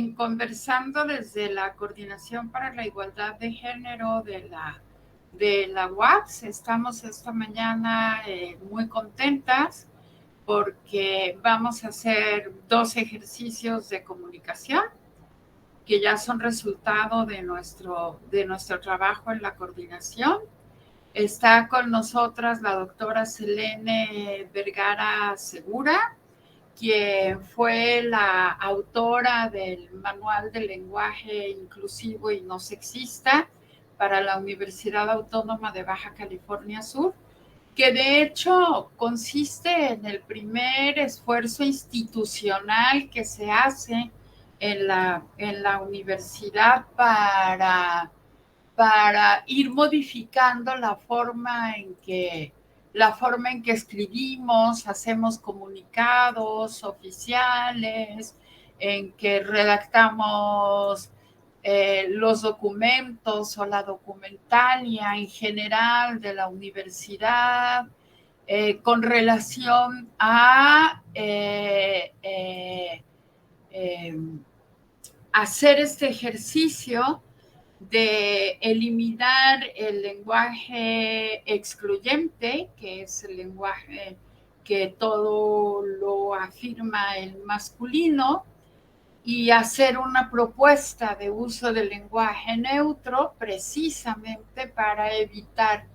en Conversando desde la Coordinación para la Igualdad de Género de la UAPS. Estamos esta mañana muy contentas porque vamos a hacer 2 ejercicios de comunicación que ya son resultado de nuestro trabajo en la coordinación. Está con nosotras la doctora Selene Vergara Segura, quien fue la autora del Manual de Lenguaje Inclusivo y No Sexista para la Universidad Autónoma de Baja California Sur, que de hecho consiste en el primer esfuerzo institucional que se hace en la universidad para ir modificando la forma en que escribimos, hacemos comunicados oficiales, en que redactamos los documentos o la documentalia en general de la universidad, con relación a hacer este ejercicio de eliminar el lenguaje excluyente, que es el lenguaje que todo lo afirma el masculino, y hacer una propuesta de uso del lenguaje neutro precisamente para evitar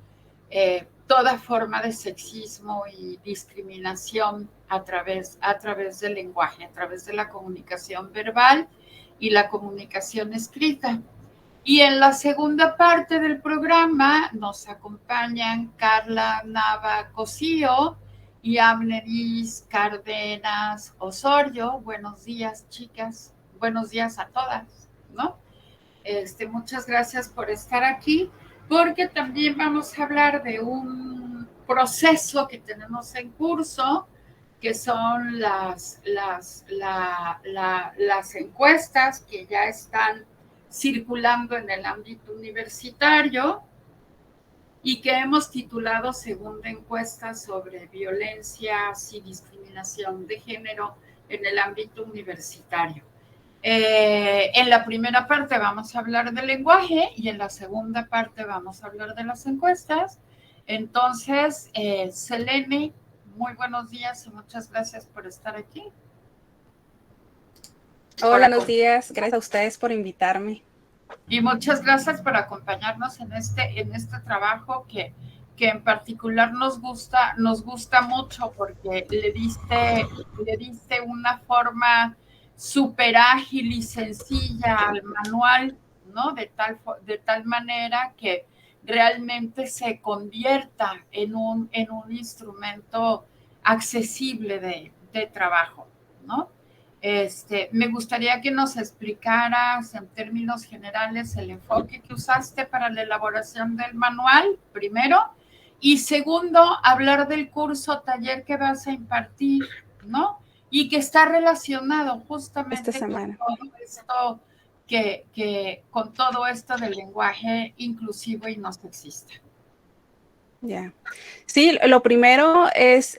toda forma de sexismo y discriminación a través del lenguaje, a través de la comunicación verbal y la comunicación escrita. Y en la segunda parte del programa nos acompañan Carla Nava Cosío y Amneris Cárdenas Osorio. Buenos días, chicas. Buenos días a todas, ¿no? Muchas gracias por estar aquí, porque también vamos a hablar de un proceso que tenemos en curso, que son las encuestas que ya están circulando en el ámbito universitario y que hemos titulado Segunda encuesta sobre violencias y discriminación de género en el ámbito universitario. En la primera parte vamos a hablar del lenguaje y en la segunda parte vamos a hablar de las encuestas. Entonces, Selene, muy buenos días y muchas gracias por estar aquí. Hola, buenos días. Gracias a ustedes por invitarme. Y muchas gracias por acompañarnos en este trabajo que en particular nos gusta mucho, porque le diste una forma súper ágil y sencilla al manual, ¿no? De tal manera que realmente se convierta en un instrumento accesible de trabajo, ¿no? Me gustaría que nos explicaras en términos generales el enfoque que usaste para la elaboración del manual, primero, y segundo, hablar del curso taller que vas a impartir, ¿no? Y que está relacionado justamente esta semana con todo esto con todo esto del lenguaje inclusivo y no sexista. Ya. Sí, lo primero es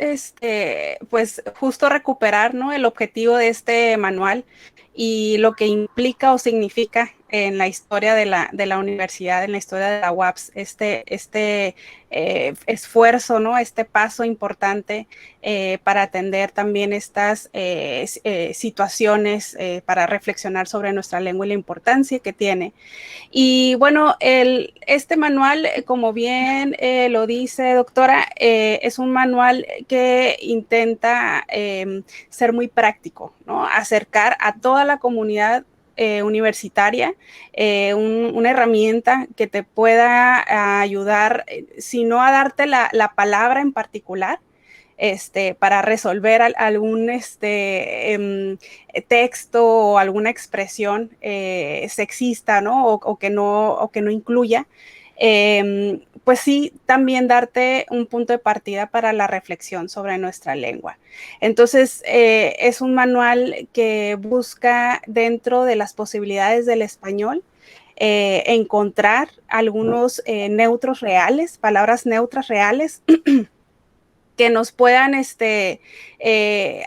pues justo recuperar, ¿no?, el objetivo de este manual y lo que implica o significa en la historia de la universidad, en la historia de la UAPS, esfuerzo, ¿no?, este paso importante para atender también estas situaciones, para reflexionar sobre nuestra lengua y la importancia que tiene. Y bueno, este manual, como bien lo dice, doctora, es un manual que intenta ser muy práctico, ¿no? Acercar a toda la comunidad universitaria una herramienta que te pueda ayudar, si no a darte la palabra en particular, para resolver algún texto o alguna expresión sexista, ¿no? O que no incluya, pues sí, también darte un punto de partida para la reflexión sobre nuestra lengua. Entonces, es un manual que busca, dentro de las posibilidades del español, encontrar algunos neutros reales, palabras neutras reales, que nos puedan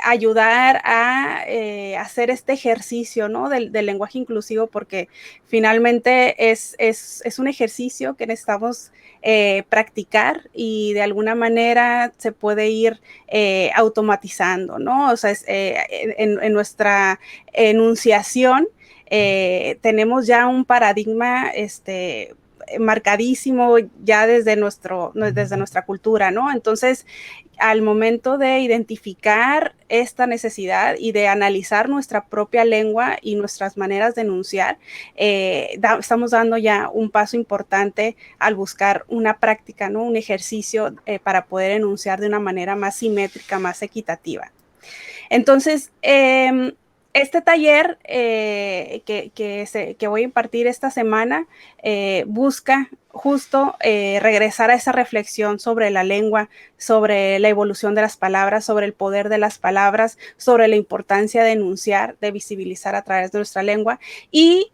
ayudar a hacer este ejercicio, ¿no? del lenguaje inclusivo, porque finalmente es un ejercicio que necesitamos practicar y de alguna manera se puede ir automatizando, ¿no? O sea, en nuestra enunciación tenemos ya un paradigma marcadísimo ya desde nuestra cultura, ¿no? Entonces, al momento de identificar esta necesidad y de analizar nuestra propia lengua y nuestras maneras de enunciar, estamos dando ya un paso importante al buscar una práctica, ¿no? Un ejercicio para poder enunciar de una manera más simétrica, más equitativa. Entonces, este taller que voy a impartir esta semana busca justo regresar a esa reflexión sobre la lengua, sobre la evolución de las palabras, sobre el poder de las palabras, sobre la importancia de enunciar, de visibilizar a través de nuestra lengua y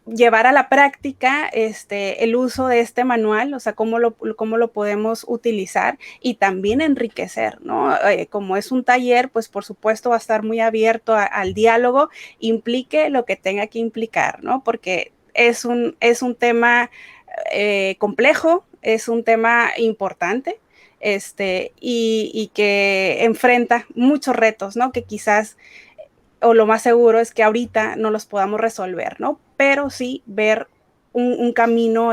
llevar a la práctica el uso de este manual, o sea, cómo lo podemos utilizar y también enriquecer, ¿no? Como es un taller, pues por supuesto va a estar muy abierto al diálogo, implique lo que tenga que implicar, ¿no? Porque es un tema complejo, es un tema importante, y que enfrenta muchos retos, ¿no? Que quizás o lo más seguro es que ahorita no los podamos resolver, ¿no? Pero sí ver un camino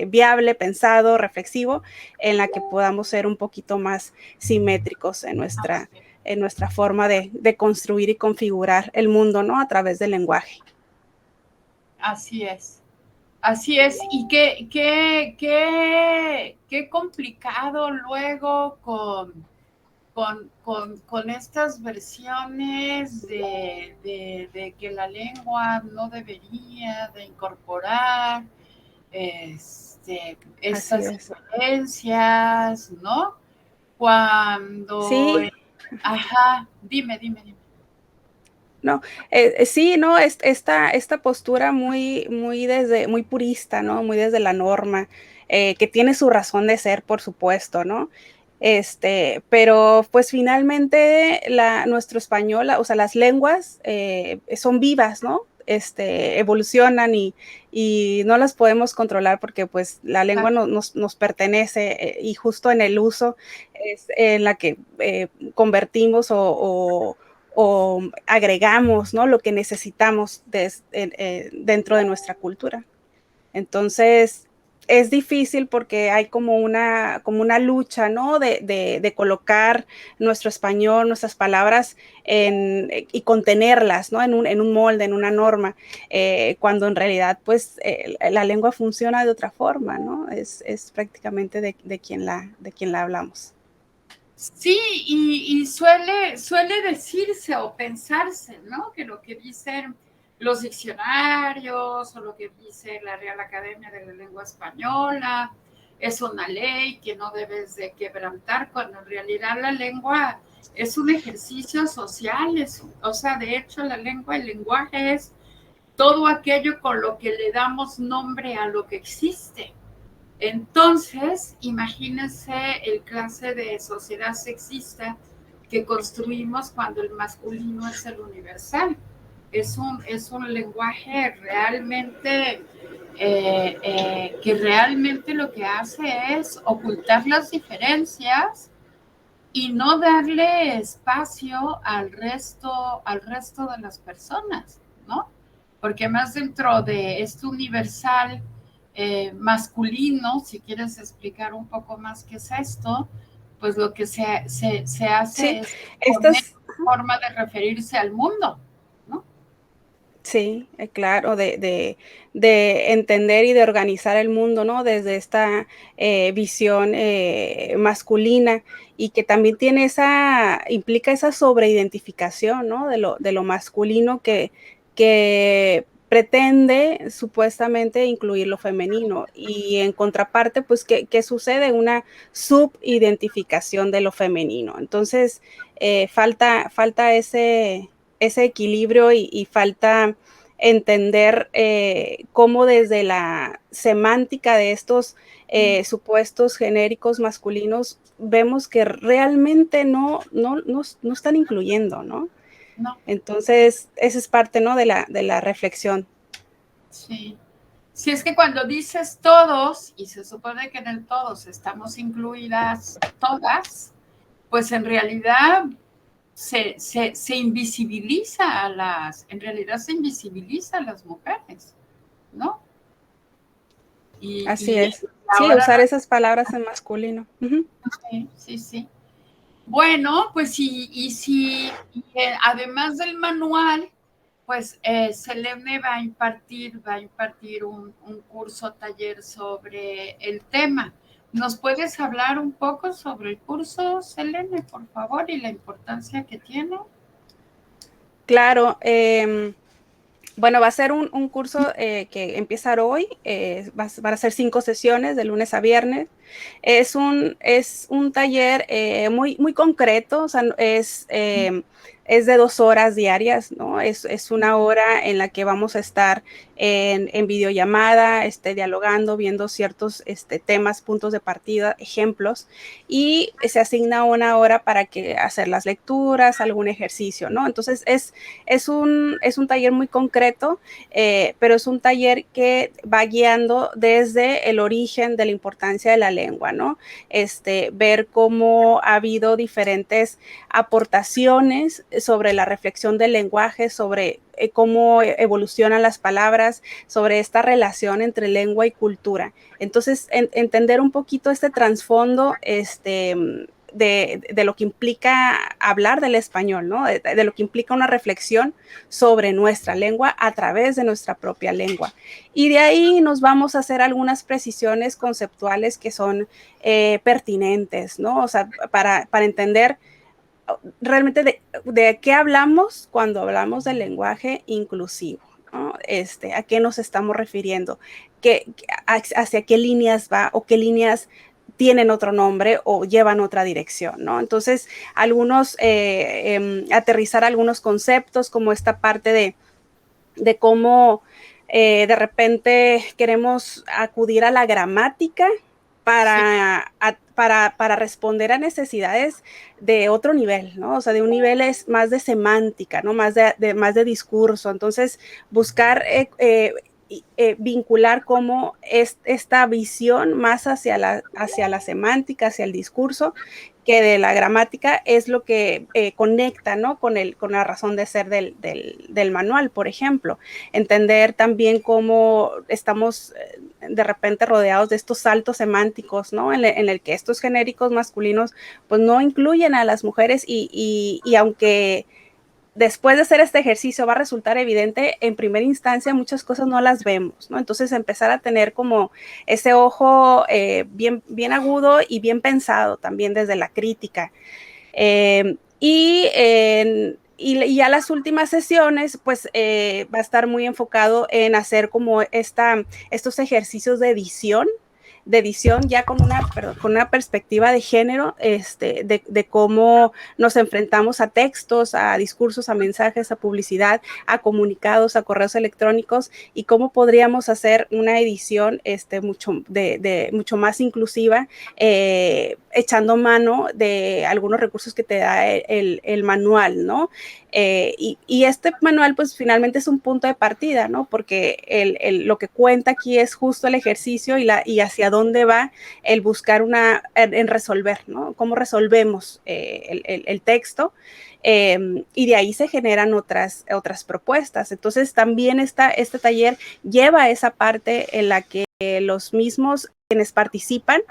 viable, pensado, reflexivo, en la que podamos ser un poquito más simétricos en nuestra forma de construir y configurar el mundo, ¿no? A través del lenguaje. Así es. Así es, y qué complicado luego con estas versiones de que la lengua no debería de incorporar estas diferencias, ¿no? Cuando... Sí. Ajá, dime. No, sí, no, esta postura muy purista, ¿no? Muy desde la norma, que tiene su razón de ser, por supuesto, ¿no? Pero pues finalmente nuestro español, o sea, las lenguas son vivas, ¿no? Evolucionan y no las podemos controlar porque pues la lengua nos pertenece y justo en el uso es en la que convertimos o agregamos, ¿no? Lo que necesitamos dentro de nuestra cultura. Entonces, es difícil porque hay como una lucha, ¿no? De colocar nuestro español, nuestras palabras y contenerlas, ¿no? En un molde, en una norma, cuando en realidad, pues, la lengua funciona de otra forma, ¿no? Es prácticamente de quien la hablamos. Sí, y suele decirse o pensarse, ¿no? Que lo que dicen los diccionarios o lo que dice la Real Academia de la Lengua Española es una ley que no debes de quebrantar, cuando en realidad la lengua es un ejercicio social, o sea, de hecho la lengua, el lenguaje es todo aquello con lo que le damos nombre a lo que existe. Entonces, imagínense el clase de sociedad sexista que construimos cuando el masculino es el universal. Es un lenguaje realmente que realmente lo que hace es ocultar las diferencias y no darle espacio al resto de las personas, ¿no? Porque más dentro de este universal masculino, si quieres explicar un poco más qué es esto, pues lo que se hace Sí, es poner forma de referirse al mundo, ¿no? Sí, claro, de entender y de organizar el mundo, ¿no? Desde esta visión masculina y que también implica esa sobreidentificación, ¿no? De lo masculino que pretende supuestamente incluir lo femenino y en contraparte, pues, ¿qué sucede? Una subidentificación de lo femenino. Entonces, falta ese equilibrio y falta entender cómo desde la semántica de estos supuestos genéricos masculinos vemos que realmente no están incluyendo, ¿no? No. Entonces, esa es parte, ¿no? de la reflexión. Sí. Si es que cuando dices todos, y se supone que en el todos estamos incluidas todas, pues en realidad se invisibiliza a las mujeres, ¿no? Así Y es. Sí, ahora usar esas palabras en masculino. Uh-huh. sí, sí, sí. Bueno, pues además del manual, pues Selene va a impartir un curso taller sobre el tema. ¿Nos puedes hablar un poco sobre el curso, Selene, por favor, y la importancia que tiene? Claro, bueno, va a ser un curso que empieza hoy, van a ser 5 sesiones de lunes a viernes. Es un taller muy concreto, o sea, es de 2 horas diarias, ¿no? Es una hora en la que vamos a estar en videollamada, dialogando, viendo ciertos temas, puntos de partida, ejemplos, y se asigna una hora para hacer las lecturas, algún ejercicio, ¿no? Entonces, es un taller muy concreto, pero es un taller que va guiando desde el origen de la importancia de la lengua, ¿no? Ver cómo ha habido diferentes aportaciones sobre la reflexión del lenguaje, sobre cómo evolucionan las palabras, sobre esta relación entre lengua y cultura. Entonces, entender un poquito este trasfondo, de lo que implica hablar del español, ¿no? De lo que implica una reflexión sobre nuestra lengua a través de nuestra propia lengua. Y de ahí nos vamos a hacer algunas precisiones conceptuales que son pertinentes, ¿no? O sea, para entender realmente de qué hablamos cuando hablamos del lenguaje inclusivo, ¿no? ¿A qué nos estamos refiriendo? ¿Hacia qué líneas va o qué líneas tienen otro nombre o llevan otra dirección, ¿no? Entonces, aterrizar algunos conceptos como esta parte de cómo de repente queremos acudir a la gramática para responder a necesidades de otro nivel, ¿no? O sea, de un nivel es más de semántica, ¿no? Más de discurso. Entonces, buscar vincular cómo es esta visión más hacia la semántica, hacia el discurso, que de la gramática es lo que conecta, ¿no? Con la razón de ser del manual, por ejemplo. Entender también cómo estamos de repente rodeados de estos saltos semánticos, ¿no? En el que estos genéricos masculinos pues no incluyen a las mujeres y aunque después de hacer este ejercicio va a resultar evidente, en primera instancia muchas cosas no las vemos, ¿no? Entonces empezar a tener como ese ojo bien agudo y bien pensado también desde la crítica. Y ya las últimas sesiones, pues va a estar muy enfocado en hacer como estos ejercicios de edición ya con una perspectiva de género, de cómo nos enfrentamos a textos, a discursos, a mensajes, a publicidad, a comunicados, a correos electrónicos y cómo podríamos hacer una edición mucho más inclusiva, echando mano de algunos recursos que te da el manual, ¿no? Y este manual, pues finalmente es un punto de partida, ¿no? Porque lo que cuenta aquí es justo el ejercicio y hacia dónde va el buscar en resolver, ¿no? Cómo resolvemos el texto. Y de ahí se generan otras propuestas. Entonces, también este taller lleva esa parte en la que los mismos quienes participan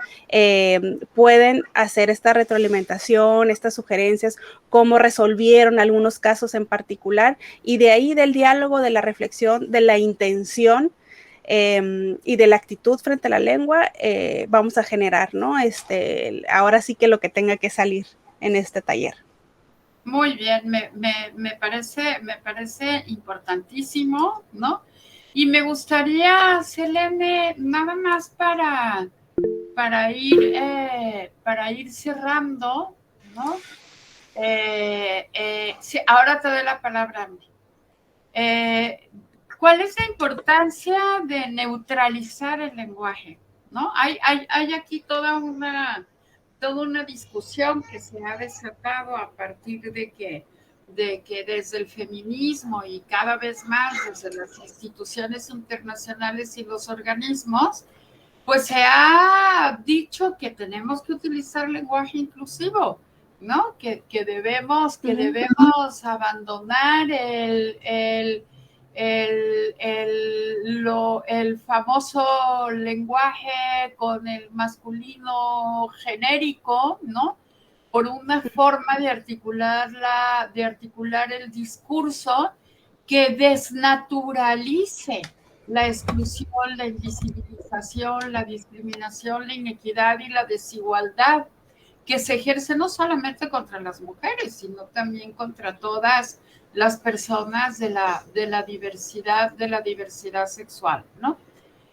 pueden hacer esta retroalimentación, estas sugerencias, cómo resolvieron algunos casos en particular, y de ahí del diálogo, de la reflexión, de la intención y de la actitud frente a la lengua, vamos a generar, ¿no? Ahora sí que lo que tenga que salir en este taller. Muy bien, me parece importantísimo, ¿no? Y me gustaría, Selene, nada más para ir cerrando, ¿no? Sí, ahora te doy la palabra. ¿Cuál es la importancia de neutralizar el lenguaje? ¿No? Hay aquí toda toda una discusión que se ha desatado a partir de que desde el feminismo y cada vez más desde las instituciones internacionales y los organismos, pues se ha dicho que tenemos que utilizar lenguaje inclusivo, ¿no? Que debemos abandonar el famoso lenguaje con el masculino genérico, ¿no? Por una forma de articular el discurso que desnaturalice la exclusión, la invisibilización, la discriminación, la inequidad y la desigualdad que se ejerce no solamente contra las mujeres, sino también contra todas las personas de la diversidad sexual, ¿no?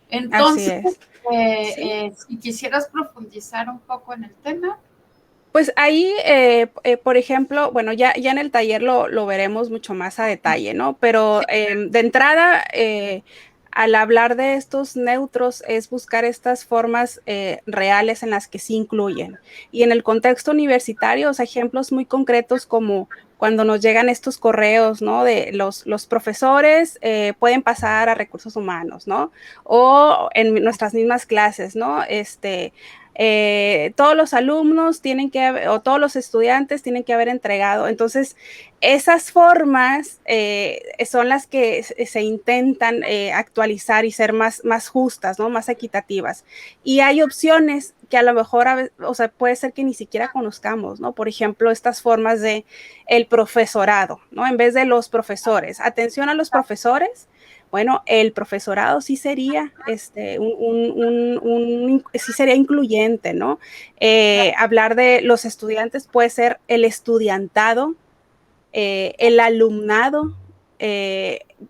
Entonces, si quisieras profundizar un poco en el tema. Pues ahí, por ejemplo, bueno, ya en el taller lo veremos mucho más a detalle, ¿no? Pero de entrada, al hablar de estos neutros es buscar estas formas reales en las que sí incluyen. Y en el contexto universitario, o sea, ejemplos muy concretos como cuando nos llegan estos correos, ¿no? De los profesores pueden pasar a recursos humanos, ¿no? O en nuestras mismas clases, ¿no? Todos los alumnos tienen que haber, o todos los estudiantes tienen que haber entregado. Entonces, esas formas son las que se intentan actualizar y ser más justas, ¿no? Más equitativas. Y hay opciones que a lo mejor, o sea, puede ser que ni siquiera conozcamos, ¿no? Por ejemplo, estas formas de el profesorado, ¿no? En vez de los profesores. Atención a los profesores. Bueno, el profesorado sí sería, sí sería incluyente, ¿no? Hablar de los estudiantes puede ser el estudiantado, el alumnado,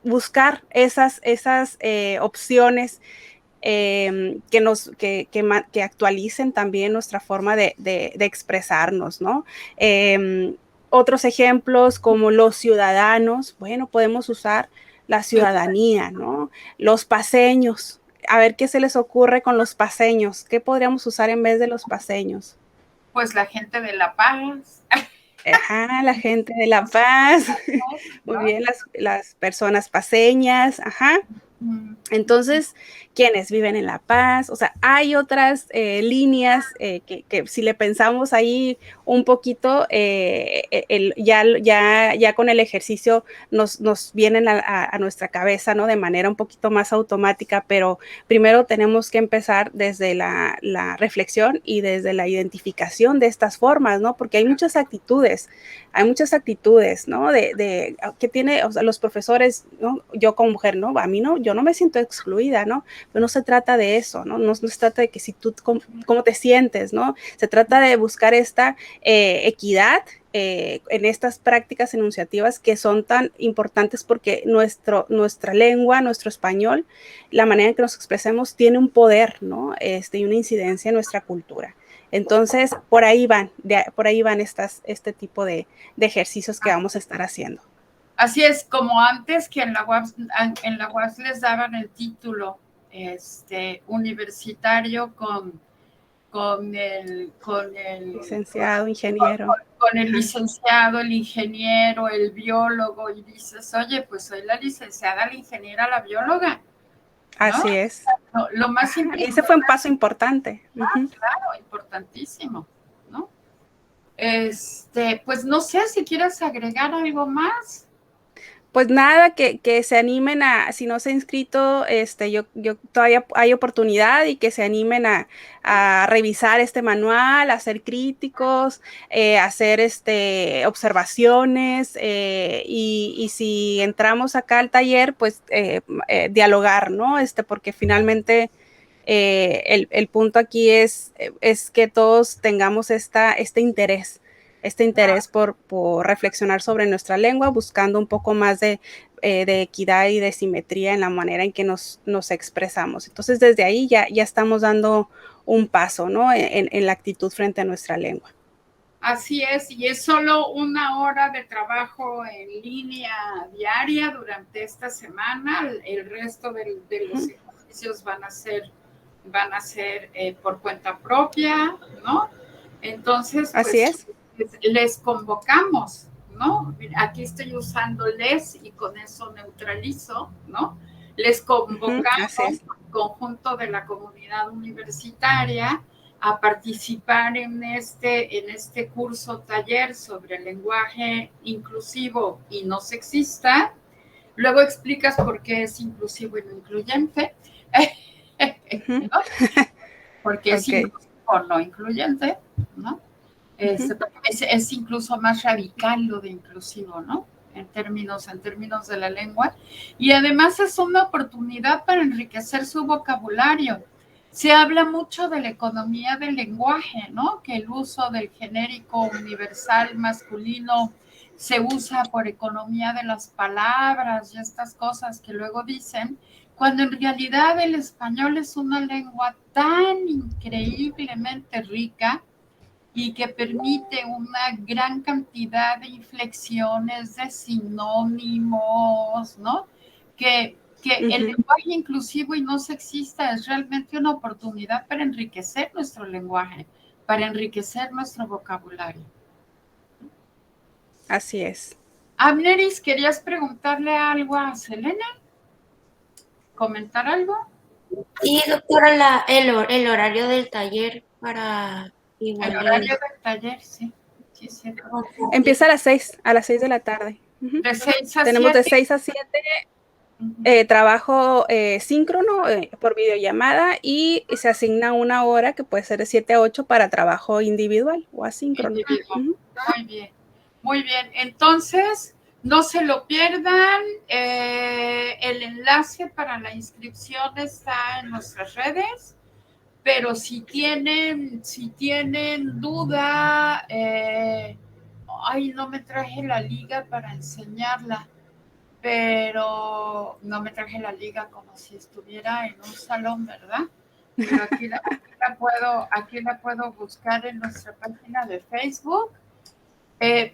buscar esas opciones que actualicen también nuestra forma de expresarnos, ¿no? Otros ejemplos como los ciudadanos, bueno, podemos usar la ciudadanía, ¿no? Los paseños, a ver qué se les ocurre con los paseños, ¿qué podríamos usar en vez de los paseños? Pues la gente de La Paz. Ajá, la gente de La Paz, muy bien, las personas paseñas, ajá. Entonces, quienes viven en La Paz, o sea, hay otras líneas que si le pensamos ahí un poquito, ya con el ejercicio nos vienen a nuestra cabeza, ¿no? De manera un poquito más automática, pero primero tenemos que empezar desde la reflexión y desde la identificación de estas formas, ¿no? Porque hay muchas actitudes, ¿no? Que tiene, o sea, los profesores, ¿no? Yo como mujer, ¿no? A mí no, yo no me siento excluida, ¿no? Pero no se trata de eso, ¿no? No se trata de que si tú, cómo te sientes, ¿no? Se trata de buscar esta equidad en estas prácticas enunciativas que son tan importantes porque nuestra lengua, nuestro español, la manera en que nos expresemos tiene un poder, ¿no? Y una incidencia en nuestra cultura. Entonces, por ahí van este tipo de ejercicios que vamos a estar haciendo. Así es, como antes que en la UAS les daban el título universitario con el licenciado, ingeniero. Con el licenciado, el ingeniero, el biólogo, y dices, oye, pues soy la licenciada, la ingeniera, la bióloga. ¿no? Así es. Lo más importante. Ese fue un paso importante. Claro, importantísimo, ¿no? Pues no sé si quieres agregar algo más. Pues nada, que se animen si no se ha inscrito, yo todavía hay oportunidad y que se animen a revisar este manual, a ser críticos, hacer observaciones y si entramos acá al taller, pues dialogar, ¿no? Porque finalmente el punto aquí es que todos tengamos este interés por reflexionar sobre nuestra lengua, buscando un poco más de equidad y de simetría en la manera en que nos expresamos. Entonces, desde ahí ya estamos dando un paso, ¿no? En la actitud frente a nuestra lengua. Así es, y es solo 1 hora de trabajo en línea diaria durante esta semana. El resto de los ejercicios van a ser por cuenta propia, ¿no? Entonces, Así es. les convocamos, ¿no? Aquí estoy usando les y con eso neutralizo, ¿no? Les convocamos al conjunto de la comunidad universitaria a participar en este curso taller sobre el lenguaje inclusivo y no sexista. Luego explicas por qué es inclusivo y no incluyente, ¿no? Porque es inclusivo o no incluyente, ¿no? Es incluso más radical lo de inclusivo, ¿no? En términos de la lengua. Y además es una oportunidad para enriquecer su vocabulario. Se habla mucho de la economía del lenguaje, ¿no? Que el uso del genérico universal masculino se usa por economía de las palabras y estas cosas que luego dicen, cuando en realidad el español es una lengua tan increíblemente rica y que permite una gran cantidad de inflexiones, de sinónimos, ¿no? Que el lenguaje inclusivo y no sexista es realmente una oportunidad para enriquecer nuestro lenguaje, para enriquecer nuestro vocabulario. Así es. Amneris, ¿querías preguntarle algo a Selena? ¿Comentar algo? Sí, doctora, el horario del taller para igual. El horario del taller, sí. Sí, sí. Empieza a las 6 de la tarde. De 6 a Tenemos 7. de 6 a 7 trabajo síncrono por videollamada y se asigna una hora que puede ser de 7 a 8 para trabajo individual o asíncrono. Muy bien, muy bien. Entonces, no se lo pierdan. El enlace para la inscripción está en nuestras redes, pero si tienen duda, no me traje la liga para enseñarla, pero no me traje la liga como si estuviera en un salón, ¿verdad? Pero aquí la puedo buscar en nuestra página de Facebook.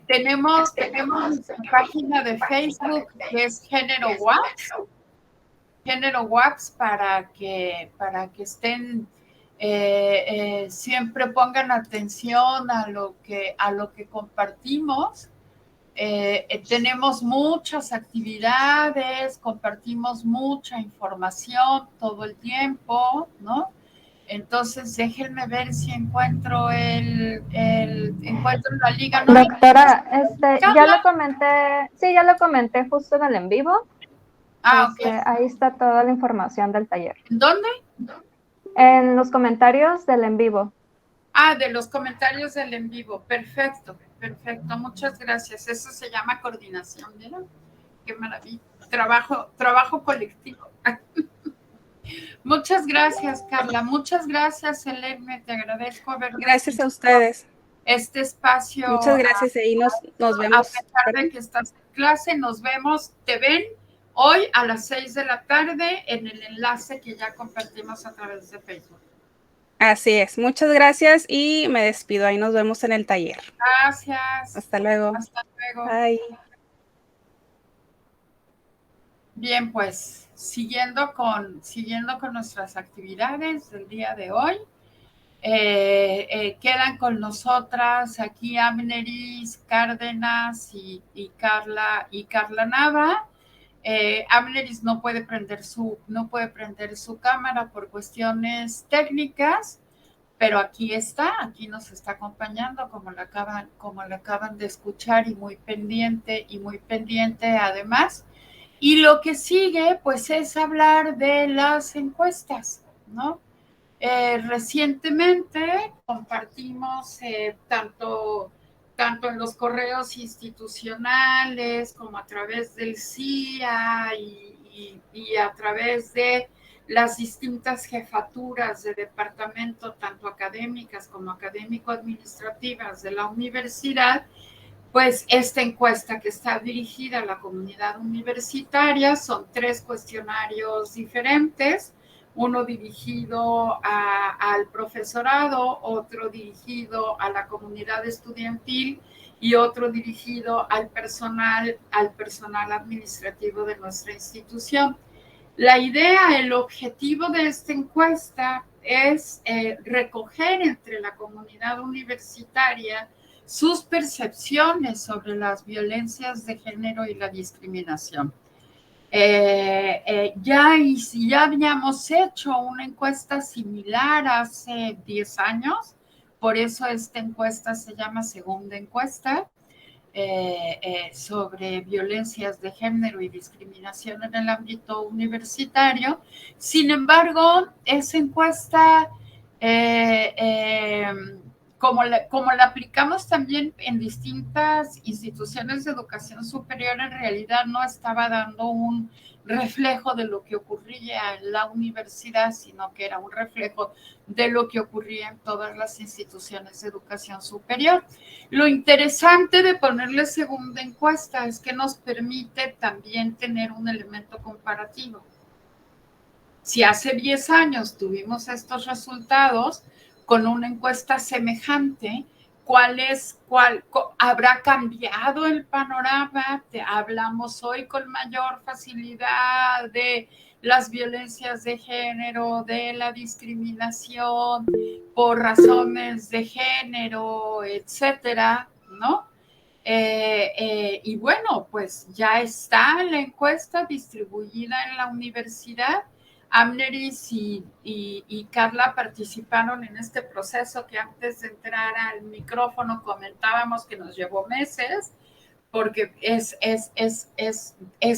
Tenemos nuestra página de Facebook que es Género WAPS para que estén siempre pongan atención a lo que compartimos. Tenemos muchas actividades, compartimos mucha información todo el tiempo, ¿no? Entonces, déjenme ver si encuentro la liga. ¿No? Doctora, ya lo comenté justo en el en vivo. Okay. Ahí está toda la información del taller. ¿Dónde? En los comentarios del en vivo. De los comentarios del en vivo. Perfecto. Muchas gracias. Eso se llama coordinación, ¿verdad? Qué maravilla. Trabajo colectivo. Muchas gracias, Carla. Muchas gracias, Elena. Te agradezco haber. Gracias a ustedes. Este espacio. Muchas gracias. Ahí nos vemos. A pesar de que estás en clase, nos vemos. Te ven hoy a las 6 de la tarde en el enlace que ya compartimos a través de Facebook. Así es. Muchas gracias y me despido. Ahí nos vemos en el taller. Gracias. Hasta luego. Bye. Bien, pues siguiendo con nuestras actividades del día de hoy, quedan con nosotras aquí Amneris Cárdenas y Carla Nava. Amneris no puede prender su cámara por cuestiones técnicas, pero aquí nos está acompañando como la acaban de escuchar y muy pendiente además. Y lo que sigue, pues, es hablar de las encuestas, ¿no? Recientemente compartimos tanto en los correos institucionales como a través del CIA y a través de las distintas jefaturas de departamento, tanto académicas como académico-administrativas de la universidad, pues esta encuesta que está dirigida a la comunidad universitaria. Son 3 cuestionarios diferentes, uno dirigido al profesorado, otro dirigido a la comunidad estudiantil y otro dirigido al personal administrativo de nuestra institución. La idea, el objetivo de esta encuesta es recoger entre la comunidad universitaria sus percepciones sobre las violencias de género y la discriminación. Ya habíamos hecho una encuesta similar hace 10 años, por eso esta encuesta se llama segunda encuesta, sobre violencias de género y discriminación en el ámbito universitario. Sin embargo, esa encuesta, como la aplicamos también en distintas instituciones de educación superior, en realidad no estaba dando un reflejo de lo que ocurría en la universidad, sino que era un reflejo de lo que ocurría en todas las instituciones de educación superior. Lo interesante de ponerle segunda encuesta es que nos permite también tener un elemento comparativo. Si hace 10 años tuvimos estos resultados con una encuesta semejante, ¿habrá cambiado el panorama? Hablamos hoy con mayor facilidad de las violencias de género, de la discriminación por razones de género, etcétera, ¿no? Y bueno, pues ya está la encuesta distribuida en la universidad. Amneris y Carla participaron en este proceso que antes de entrar al micrófono comentábamos que nos llevó meses, porque es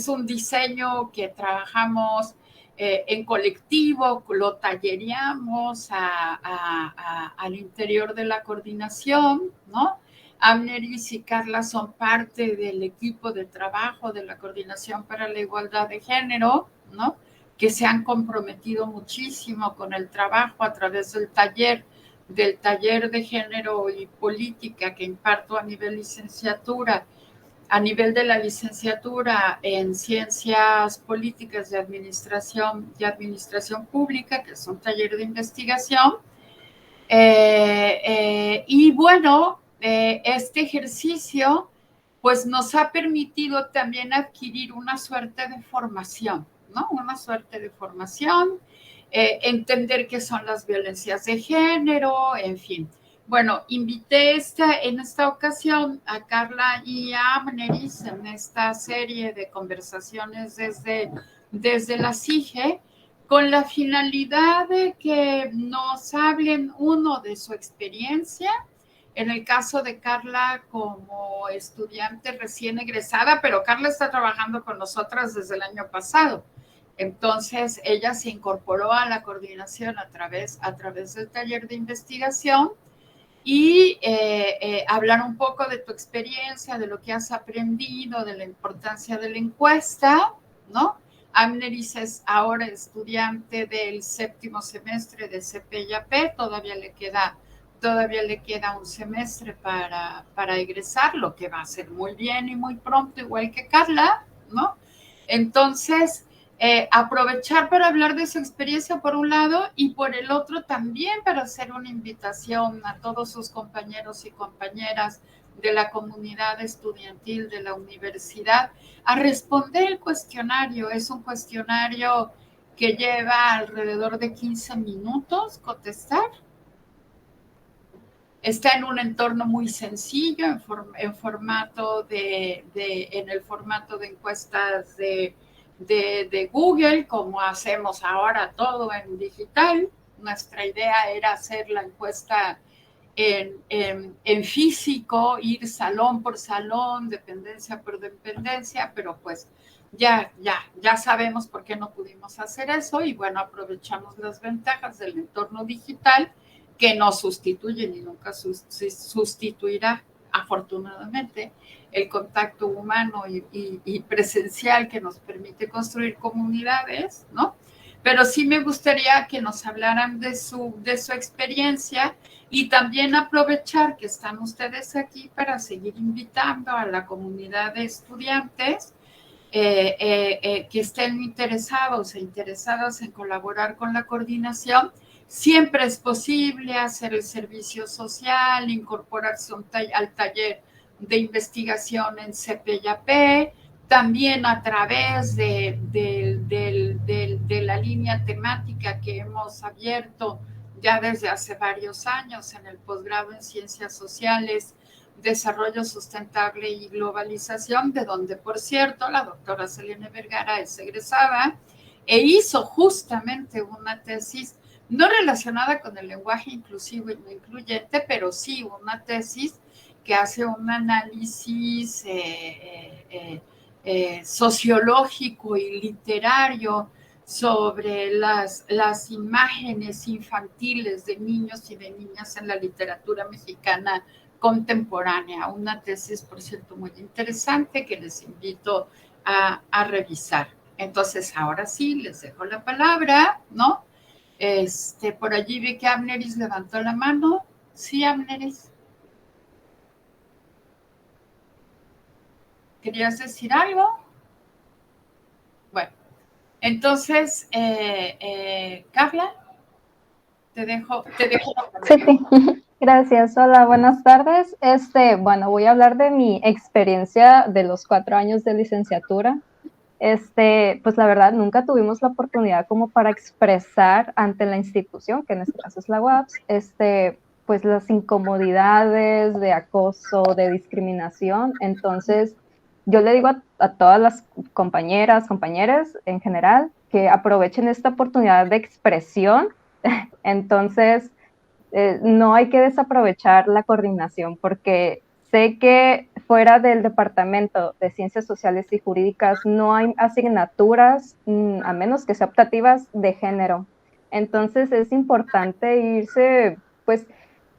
un diseño que trabajamos en colectivo, lo tallereamos al interior de la coordinación, ¿no? Amneris y Carla son parte del equipo de trabajo de la Coordinación para la Igualdad de Género, ¿no? Que se han comprometido muchísimo con el trabajo a través del taller de género y política que imparto a nivel licenciatura, a nivel de la licenciatura en Ciencias Políticas y Administración Pública, que es un taller de investigación. Y bueno, este ejercicio pues nos ha permitido también adquirir una suerte de formación, ¿no? Una suerte de formación, entender qué son las violencias de género, en fin. Bueno, invité en esta ocasión a Carla y a Amneris en esta serie de conversaciones desde la CIGE, con la finalidad de que nos hablen uno de su experiencia. En el caso de Carla, como estudiante recién egresada, pero Carla está trabajando con nosotras desde el año pasado. Entonces, ella se incorporó a la coordinación a través del taller de investigación y hablar un poco de tu experiencia, de lo que has aprendido, de la importancia de la encuesta, ¿no? Amneris es ahora estudiante del 7º semestre de CPIAP, todavía le queda un semestre para egresar, lo que va a ser muy bien y muy pronto, igual que Carla, ¿no? Entonces, aprovechar para hablar de su experiencia por un lado y por el otro también para hacer una invitación a todos sus compañeros y compañeras de la comunidad estudiantil de la universidad a responder el cuestionario. Es un cuestionario que lleva alrededor de 15 minutos contestar. Está en un entorno muy sencillo, en el formato de encuestas de Google, como hacemos ahora todo en digital. Nuestra idea era hacer la encuesta en físico, ir salón por salón, dependencia por dependencia, pero pues ya sabemos por qué no pudimos hacer eso y bueno, aprovechamos las ventajas del entorno digital que no sustituyen y nunca sustituirá, afortunadamente, el contacto humano y presencial que nos permite construir comunidades, ¿no? Pero sí me gustaría que nos hablaran de su experiencia y también aprovechar que están ustedes aquí para seguir invitando a la comunidad de estudiantes que estén interesados e interesadas en colaborar con la coordinación. Siempre es posible hacer el servicio social, incorporarse al taller de investigación en CPIAP, también a través de la línea temática que hemos abierto ya desde hace varios años en el posgrado en Ciencias Sociales, Desarrollo Sustentable y Globalización, de donde, por cierto, la doctora Selene Vergara es egresada e hizo justamente una tesis no relacionada con el lenguaje inclusivo y no incluyente, pero sí una tesis que hace un análisis sociológico y literario sobre las imágenes infantiles de niños y de niñas en la literatura mexicana contemporánea. Una tesis, por cierto, muy interesante que les invito a revisar. Entonces, ahora sí, les dejo la palabra, ¿no? Por allí vi que Amneris levantó la mano. Sí, Amneris. ¿Querías decir algo? Bueno, entonces, Carla, te dejo la palabra. Sí, gracias. Hola, buenas tardes. Bueno, voy a hablar de mi experiencia de los 4 años de licenciatura. Pues la verdad, nunca tuvimos la oportunidad como para expresar ante la institución, que en este caso es la UAPS, pues las incomodidades de acoso, de discriminación. Entonces, yo le digo a todas las compañeras, compañeros en general, que aprovechen esta oportunidad de expresión. Entonces, no hay que desaprovechar la coordinación, porque sé que fuera del Departamento de Ciencias Sociales y Jurídicas no hay asignaturas, a menos que sean optativas, de género. Entonces es importante irse, pues,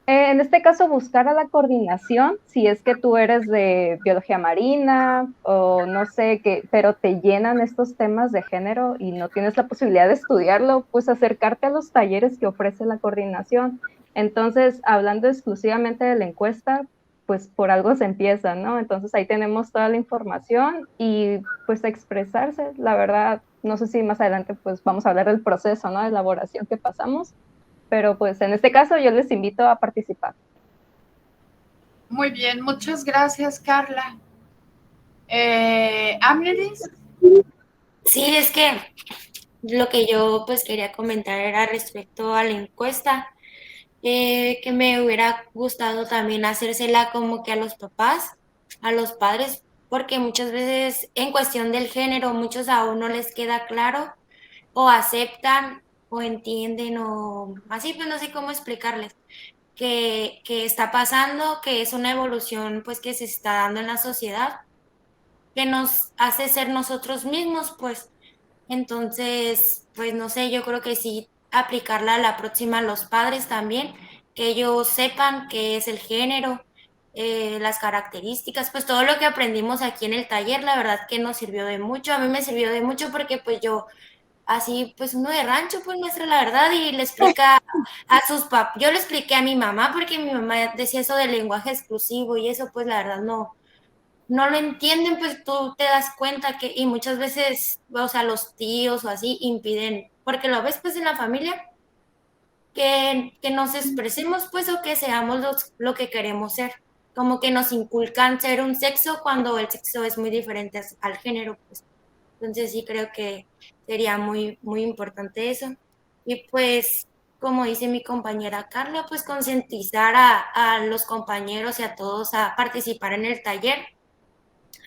en este caso, buscar a la coordinación, si es que tú eres de biología marina o no sé qué, pero te llenan estos temas de género y no tienes la posibilidad de estudiarlo, pues acercarte a los talleres que ofrece la coordinación. Entonces, hablando exclusivamente de la encuesta, pues por algo se empieza, ¿no? Entonces ahí tenemos toda la información y pues expresarse, la verdad, no sé si más adelante pues vamos a hablar del proceso, ¿no? De elaboración que pasamos, pero pues en este caso yo les invito a participar. Muy bien, muchas gracias, Carla. Amneris. Sí, es que lo que yo pues quería comentar era respecto a la encuesta, que me hubiera gustado también hacérsela como que a los papás, a los padres, porque muchas veces en cuestión del género, muchos aún no les queda claro o aceptan o entienden o así, pues no sé cómo explicarles que está pasando, que es una evolución pues que se está dando en la sociedad, que nos hace ser nosotros mismos, pues. Entonces, pues no sé, yo creo que sí aplicarla a la próxima a los padres también, que ellos sepan qué es el género, las características, pues todo lo que aprendimos aquí en el taller, la verdad que nos sirvió de mucho, a mí me sirvió de mucho porque pues yo, así pues uno de rancho, pues muestra la verdad y le explica a sus papás, yo le expliqué a mi mamá porque mi mamá decía eso del lenguaje exclusivo y eso pues la verdad no lo entienden, pues tú te das cuenta que, y muchas veces, o sea, los tíos o así impiden, porque lo ves pues en la familia, que nos expresemos pues o que seamos lo que queremos ser, como que nos inculcan ser un sexo cuando el sexo es muy diferente al género, pues. Entonces sí creo que sería muy, muy importante eso. Y pues, como dice mi compañera Carla, pues concientizar a los compañeros y a todos a participar en el taller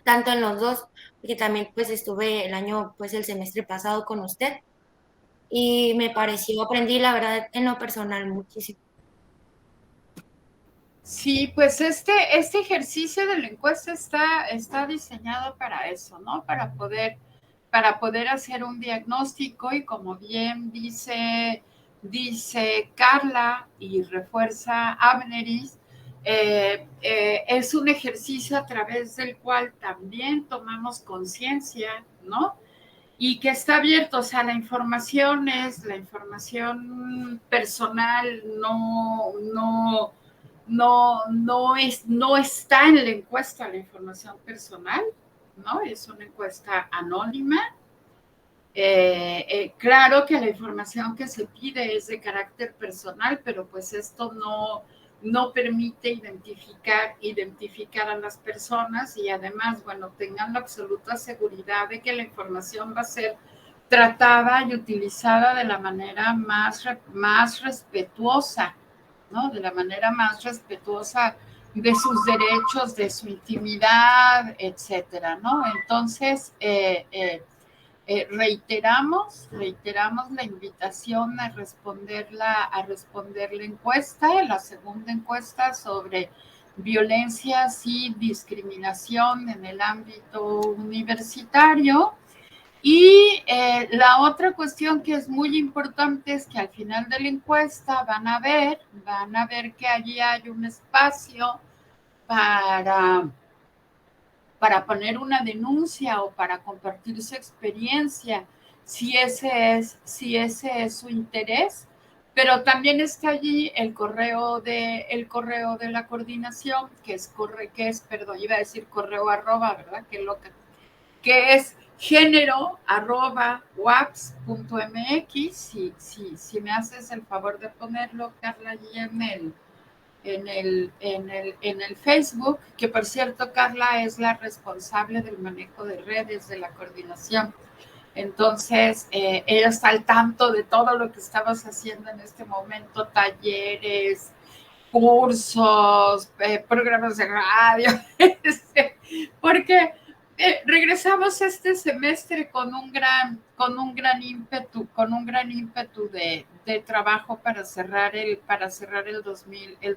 tanto en los dos, porque también pues estuve el año, pues el semestre pasado con usted y me pareció, aprendí la verdad en lo personal muchísimo. Sí, pues este ejercicio de la encuesta está diseñado para eso, ¿no? Para poder hacer un diagnóstico y como bien dice Carla y refuerza Abneris, es un ejercicio a través del cual también tomamos conciencia, ¿no? Y que está abierto, o sea, la información personal, no está en la encuesta la información personal, ¿no? Es una encuesta anónima. Claro que la información que se pide es de carácter personal, pero pues esto no permite identificar a las personas y además, bueno, tengan la absoluta seguridad de que la información va a ser tratada y utilizada de la manera más respetuosa, ¿no? De la manera más respetuosa de sus derechos, de su intimidad, etcétera, ¿no? Entonces, reiteramos la invitación a responder la encuesta, la segunda encuesta sobre violencias y discriminación en el ámbito universitario. Y la otra cuestión que es muy importante es que al final de la encuesta van a ver que allí hay un espacio para poner una denuncia o para compartir su experiencia, si ese es su interés, pero también está allí el correo de la coordinación, que es perdón, iba a decir correo @, ¿verdad? Qué loca. Que es género@waps.mx. Si me haces el favor de ponerlo, Carla, allí en el Facebook, que por cierto, Carla es la responsable del manejo de redes de la coordinación. Entonces, ella está al tanto de todo lo que estamos haciendo en este momento, talleres, cursos, programas de radio, porque regresamos este semestre con un gran ímpetu de trabajo para cerrar el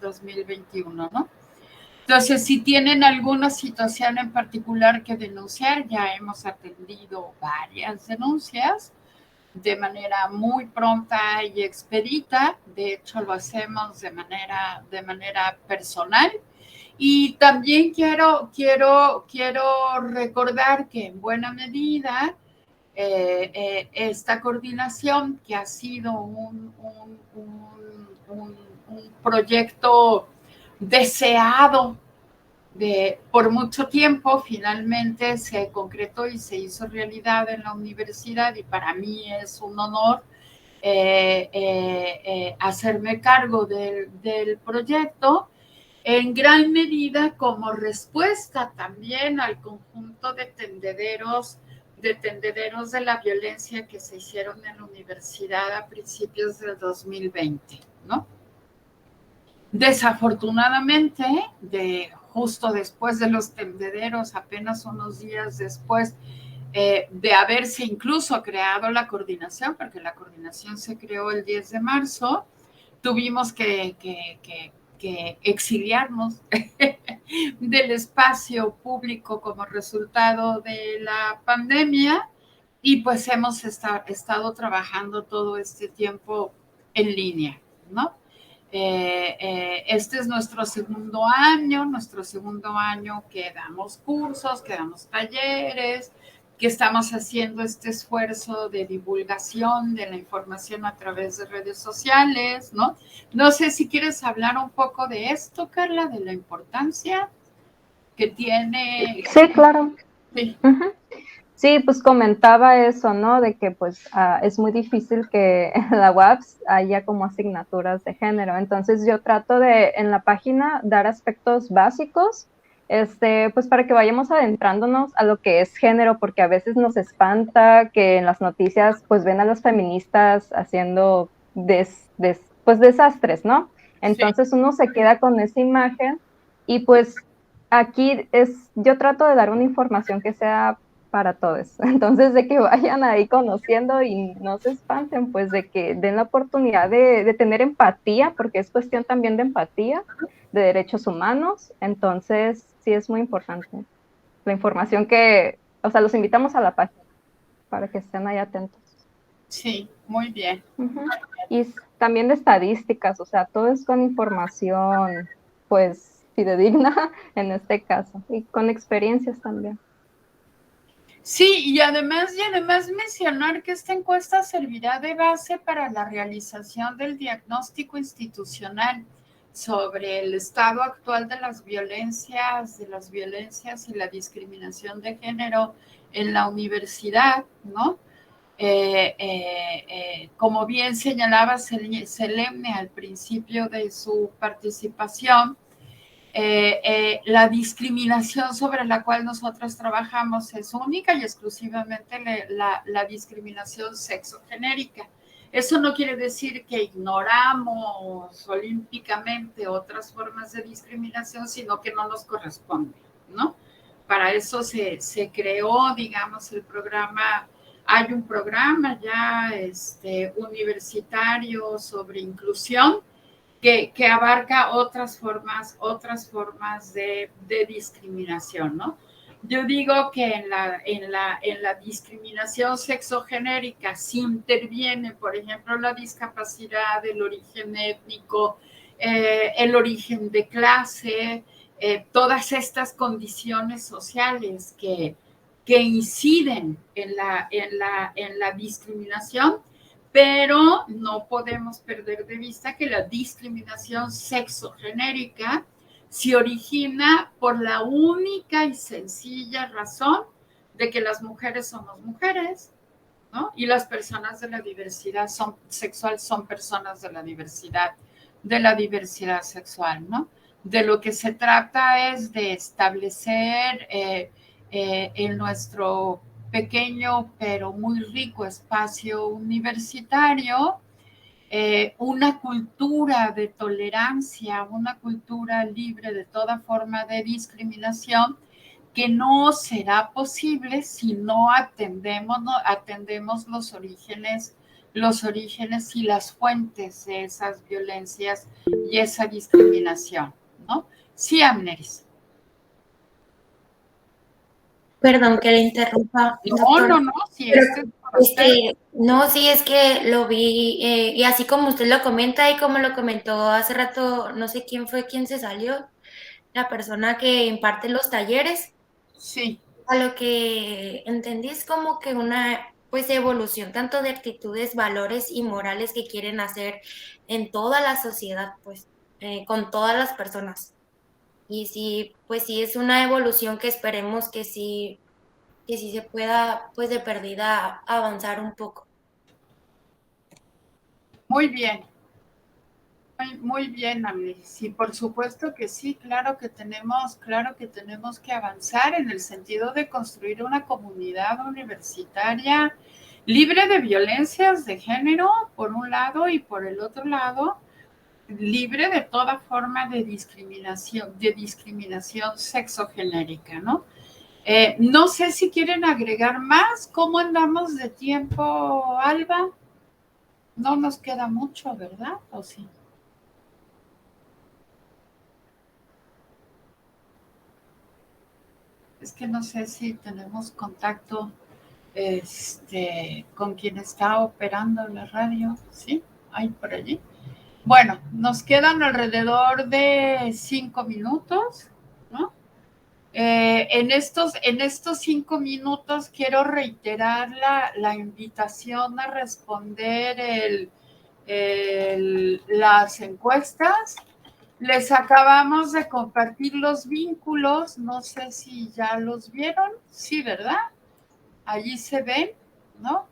2021, ¿no? Entonces, si tienen alguna situación en particular que denunciar, ya hemos atendido varias denuncias de manera muy pronta y expedita. De hecho, lo hacemos de manera personal. Y también quiero recordar que en buena medida esta coordinación, que ha sido un proyecto deseado por mucho tiempo, finalmente se concretó y se hizo realidad en la universidad, y para mí es un honor hacerme cargo del proyecto, en gran medida como respuesta también al conjunto de tendederos de la violencia que se hicieron en la universidad a principios del 2020, ¿no? Desafortunadamente, justo después de los tendederos, apenas unos días después de haberse incluso creado la coordinación, porque la coordinación se creó el 10 de marzo, tuvimos que exiliarnos del espacio público como resultado de la pandemia, y pues hemos estado trabajando todo este tiempo en línea, ¿no? Este es nuestro segundo año que damos cursos, que damos talleres, que estamos haciendo este esfuerzo de divulgación de la información a través de redes sociales, ¿no? No sé si quieres hablar un poco de esto, Carla, de la importancia que tiene. Sí, claro. Sí. Uh-huh. Sí, pues comentaba eso, ¿no? De que pues es muy difícil que en la UAPS haya como asignaturas de género. Entonces yo trato de en la página dar aspectos básicos, pues para que vayamos adentrándonos a lo que es género, porque a veces nos espanta que en las noticias pues ven a las feministas haciendo pues desastres, ¿no? Entonces uno se queda con esa imagen y pues aquí yo trato de dar una información que sea para todos. Entonces, de que vayan ahí conociendo y no se espanten, pues de que den la oportunidad de tener empatía, porque es cuestión también de empatía, de derechos humanos. Entonces, sí es muy importante la información o sea, los invitamos a la página para que estén ahí atentos. Sí, muy bien. Uh-huh. Y también de estadísticas, o sea, todo es con información, pues, fidedigna en este caso, y con experiencias también. Sí, y además mencionar que esta encuesta servirá de base para la realización del diagnóstico institucional sobre el estado actual de las violencias y la discriminación de género en la universidad, ¿no? Como bien señalaba Selene al principio de su participación, La discriminación sobre la cual nosotros trabajamos es única y exclusivamente la discriminación sexogenérica. Eso no quiere decir que ignoramos olímpicamente otras formas de discriminación, sino que no nos corresponde, ¿no? Para eso se creó, digamos, el programa. Hay un programa ya universitario sobre inclusión que abarca otras formas de discriminación, ¿no? Yo digo que en la discriminación sexogenérica si interviene, por ejemplo, la discapacidad, el origen étnico, el origen de clase, todas estas condiciones sociales que inciden en la discriminación, pero no podemos perder de vista que la discriminación sexogenérica se origina por la única y sencilla razón de que las mujeres somos mujeres, ¿no? Y las personas de la diversidad sexual son personas de la diversidad sexual, ¿no? De lo que se trata es de establecer en nuestro pequeño pero muy rico espacio universitario una cultura de tolerancia, una cultura libre de toda forma de discriminación que no será posible si no atendemos los orígenes y las fuentes de esas violencias y esa discriminación, ¿no? Sí, Amneris. Perdón que le interrumpa, doctora. No, sí, No, sí, es que lo vi, y así como usted lo comenta y como lo comentó hace rato, no sé quién fue quien se salió, la persona que imparte los talleres. Sí. A lo que entendí es como que una pues evolución tanto de actitudes, valores y morales que quieren hacer en toda la sociedad, pues, con todas las personas. Y sí, pues sí es una evolución que esperemos que sí se pueda, pues de perdida, avanzar un poco. Muy bien. Muy bien, Amli. Sí, por supuesto que sí, claro que tenemos que avanzar en el sentido de construir una comunidad universitaria libre de violencias de género, por un lado, y por el otro lado, libre de toda forma de discriminación sexogenérica, ¿no? No sé si quieren agregar más. ¿Cómo andamos de tiempo, Alba? No nos queda mucho, ¿verdad? ¿O sí? Es que no sé si tenemos contacto con quien está operando la radio, ¿sí? Hay por allí. Bueno, nos quedan alrededor de 5 minutos, ¿no? En estos 5 minutos quiero reiterar la invitación a responder las encuestas. Les acabamos de compartir los vínculos, no sé si ya los vieron, sí, ¿verdad? Allí se ven, ¿no?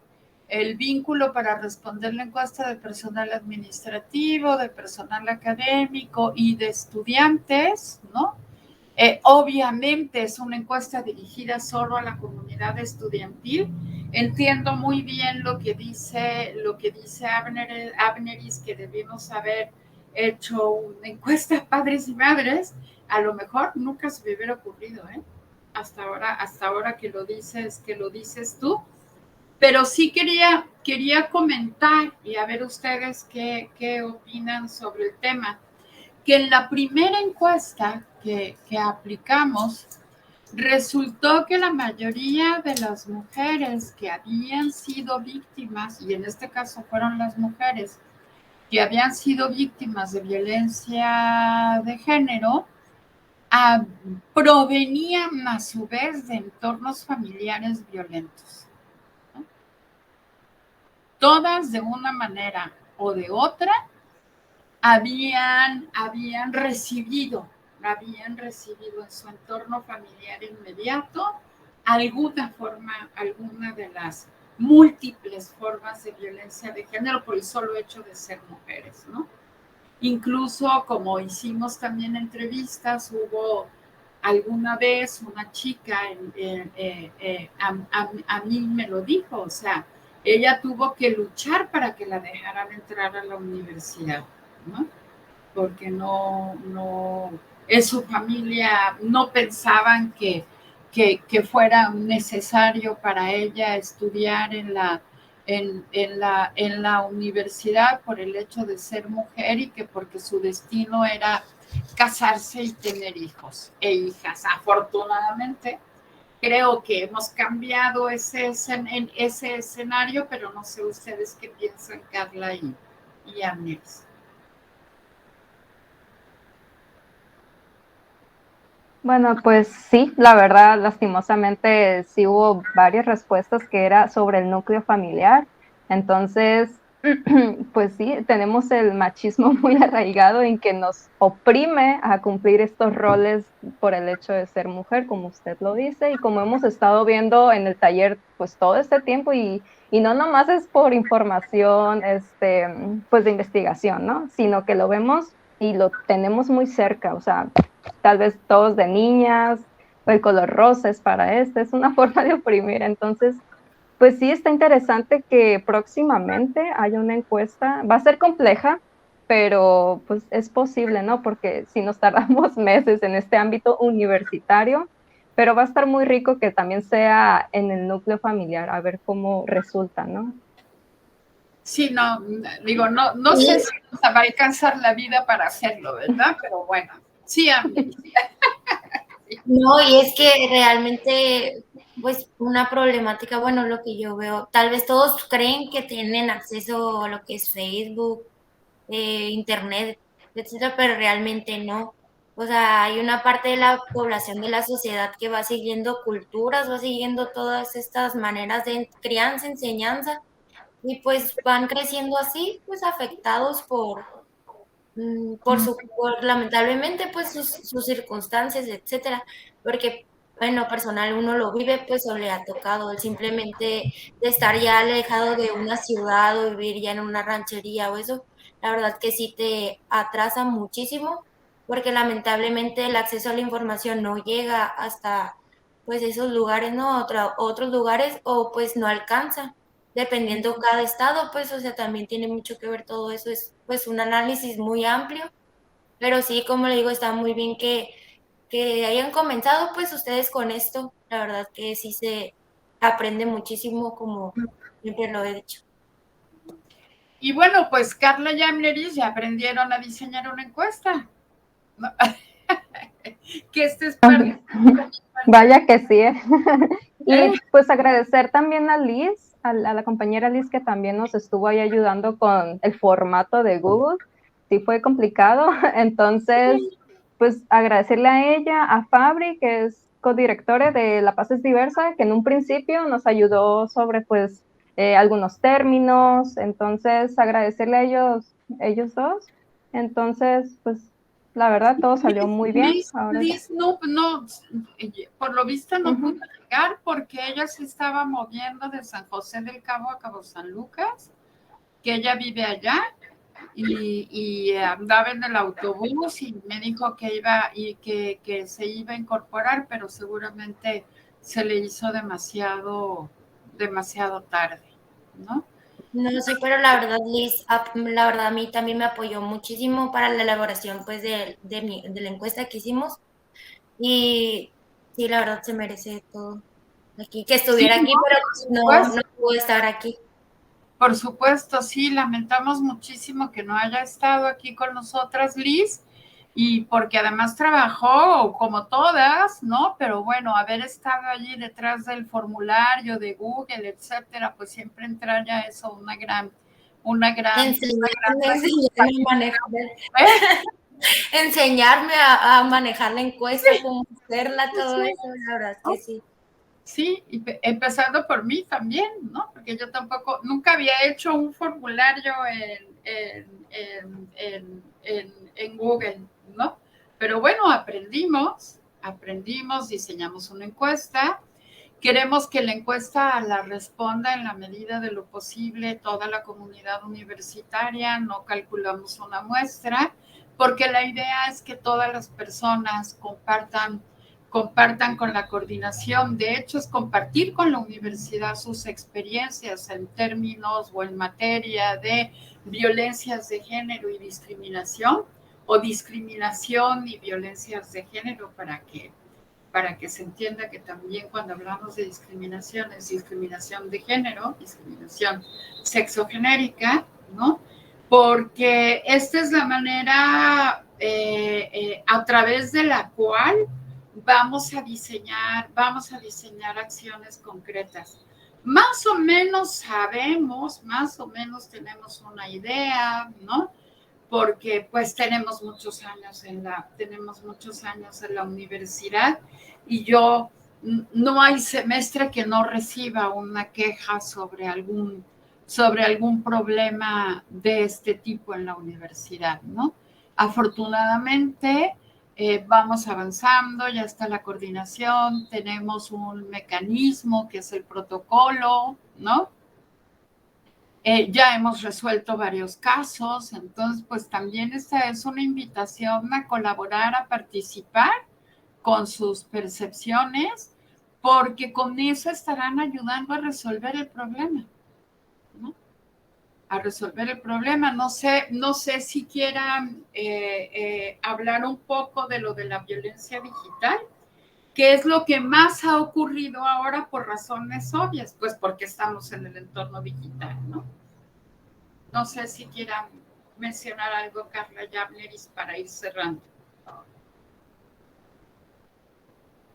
El vínculo para responder la encuesta de personal administrativo, de personal académico y de estudiantes, ¿no? Obviamente es una encuesta dirigida solo a la comunidad estudiantil. Entiendo muy bien lo que dice Abneris, que debimos haber hecho una encuesta a padres y madres. A lo mejor nunca se me hubiera ocurrido, ¿eh? Hasta ahora que lo dices tú. Pero sí quería comentar y a ver ustedes qué opinan sobre el tema. Que en la primera encuesta que aplicamos, resultó que la mayoría de las mujeres que habían sido víctimas, y en este caso fueron las mujeres que habían sido víctimas de violencia de género, provenían a su vez de entornos familiares violentos, ¿no? Todas de una manera o de otra habían recibido en su entorno familiar inmediato alguna de las múltiples formas de violencia de género por el solo hecho de ser mujeres, ¿no? Incluso como hicimos también entrevistas, hubo alguna vez una chica, a mí me lo dijo, o sea, ella tuvo que luchar para que la dejaran entrar a la universidad, ¿no? Porque en su familia no pensaban que fuera necesario para ella estudiar en la universidad por el hecho de ser mujer y que porque su destino era casarse y tener hijos e hijas. Afortunadamente, creo que hemos cambiado ese escenario, pero no sé ustedes qué piensan, Carla y Amneris. Bueno, pues sí, la verdad, lastimosamente sí hubo varias respuestas que era sobre el núcleo familiar. Entonces, pues sí, tenemos el machismo muy arraigado en que nos oprime a cumplir estos roles por el hecho de ser mujer, como usted lo dice, y como hemos estado viendo en el taller, pues todo este tiempo, y no nomás es por información, pues de investigación, ¿no? Sino que lo vemos y lo tenemos muy cerca, o sea, tal vez todos de niñas, o el color rosa es para es una forma de oprimir. Entonces, pues sí, está interesante que próximamente haya una encuesta. Va a ser compleja, pero pues es posible, ¿no? Porque si nos tardamos meses en este ámbito universitario, pero va a estar muy rico que también sea en el núcleo familiar, a ver cómo resulta, ¿no? Sí, no, digo, no sé si nos va a alcanzar la vida para hacerlo, ¿verdad? Pero bueno, sí, Amneris. No, y es que realmente, pues, una problemática, bueno, lo que yo veo, tal vez todos creen que tienen acceso a lo que es Facebook, Internet, etcétera, pero realmente no. O sea, hay una parte de la población de la sociedad que va siguiendo culturas, va siguiendo todas estas maneras de crianza, enseñanza, y pues van creciendo así, pues afectados por lamentablemente pues sus circunstancias, etcétera, porque bueno, personal uno lo vive pues o le ha tocado el simplemente de estar ya alejado de una ciudad o vivir ya en una ranchería o eso, la verdad que sí te atrasa muchísimo porque lamentablemente el acceso a la información no llega hasta pues esos lugares, ¿no? Otros lugares o pues no alcanza dependiendo cada estado, pues, o sea, también tiene mucho que ver todo eso, es pues un análisis muy amplio, pero sí, como le digo, está muy bien que hayan comenzado pues ustedes con esto, la verdad que sí se aprende muchísimo como siempre lo he dicho. Y bueno, pues Carla y Amneris ya aprendieron a diseñar una encuesta, ¿no? Que este es parte. Vaya que sí. Y pues agradecer también a Liz, a la compañera Liz que también nos estuvo ahí ayudando con el formato de Google. Sí fue complicado, entonces pues agradecerle a ella, a Fabri, que es codirectora de La Paz es Diversa, que en un principio nos ayudó sobre pues algunos términos, entonces agradecerle a ellos dos. Entonces, pues la verdad todo salió muy bien. Ahora Liz no, por lo visto no Ujú. pudo llegar porque ella se estaba moviendo de San José del Cabo a Cabo San Lucas, que ella vive allá y andaba en el autobús y me dijo que iba y que se iba a incorporar, pero seguramente se le hizo demasiado tarde, ¿no? No sé, pero la verdad, Liz, la verdad a mí también me apoyó muchísimo para la elaboración pues de la encuesta que hicimos y sí, la verdad se merece todo aquí, que Sí, estuviera aquí, no, pero por no supuesto. pudo estar aquí. Por supuesto, sí, lamentamos muchísimo que no haya estado aquí con nosotras, Liz, y porque además trabajó como todas, ¿no? Pero bueno, haber estado allí detrás del formulario de Google, etcétera, pues siempre entraña eso Enseñarme a manejar, ¿eh? enseñarme a manejar la encuesta, cómo hacerla, todo eso, la verdad es que sí. Sí, y empezando por mí también, ¿no? Porque yo tampoco, nunca había hecho un formulario en Google, ¿no? Pero bueno, aprendimos, diseñamos una encuesta Queremos que la encuesta la responda en la medida de lo posible toda la comunidad universitaria, no calculamos una muestra, porque la idea es que todas las personas compartan con la coordinación. De hecho, es compartir con la universidad sus experiencias en términos o en materia de violencias de género y discriminación, o discriminación y violencias de género, para que se entienda que también cuando hablamos de discriminación es discriminación de género, discriminación sexogenérica, ¿no? Porque esta es la manera a través de la cual vamos a diseñar acciones concretas. Más o menos sabemos, más o menos tenemos una idea, ¿no? Porque pues tenemos muchos años en la universidad, y yo no hay semestre que no reciba una queja sobre algún problema de este tipo en la universidad, ¿no? Afortunadamente vamos avanzando, ya está la coordinación, tenemos un mecanismo que es el protocolo, ¿no? Ya hemos resuelto varios casos, entonces pues también esta es una invitación a colaborar, a participar con sus percepciones, porque con eso estarán ayudando a resolver el problema, ¿no? A resolver el problema. No sé si quieran hablar un poco de lo de la violencia digital, que es lo que más ha ocurrido ahora por razones obvias, pues porque estamos en el entorno digital, ¿no? No sé si quieran mencionar algo, Carla Yabneris, para ir cerrando.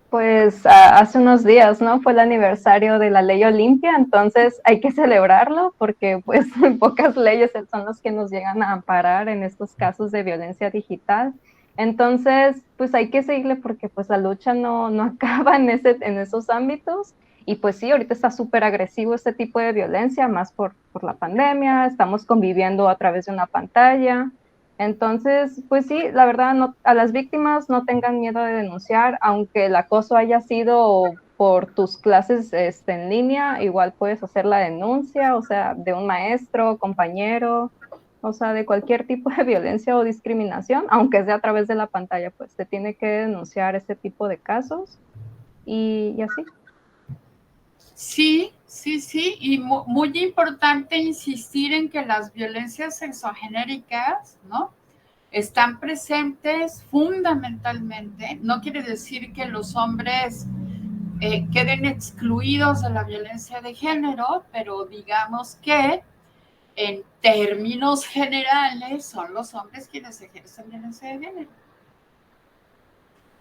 Pues hace unos días, ¿no? Fue el aniversario de la ley Olimpia, entonces hay que celebrarlo porque pues pocas leyes son las que nos llegan a amparar en estos casos de violencia digital. Entonces, pues hay que seguirle porque pues la lucha no acaba en esos ámbitos. Y pues sí, ahorita está súper agresivo este tipo de violencia, más por la pandemia, estamos conviviendo a través de una pantalla. Entonces, pues sí, la verdad, no, a las víctimas no tengan miedo de denunciar, aunque el acoso haya sido por tus clases en línea, igual puedes hacer la denuncia, o sea, de un maestro, compañero, o sea, de cualquier tipo de violencia o discriminación, aunque sea a través de la pantalla, pues se tiene que denunciar este tipo de casos y así. Sí, y muy importante insistir en que las violencias sexogenéricas, ¿no?, están presentes fundamentalmente. No quiere decir que los hombres queden excluidos de la violencia de género, pero digamos que en términos generales son los hombres quienes ejercen violencia de género.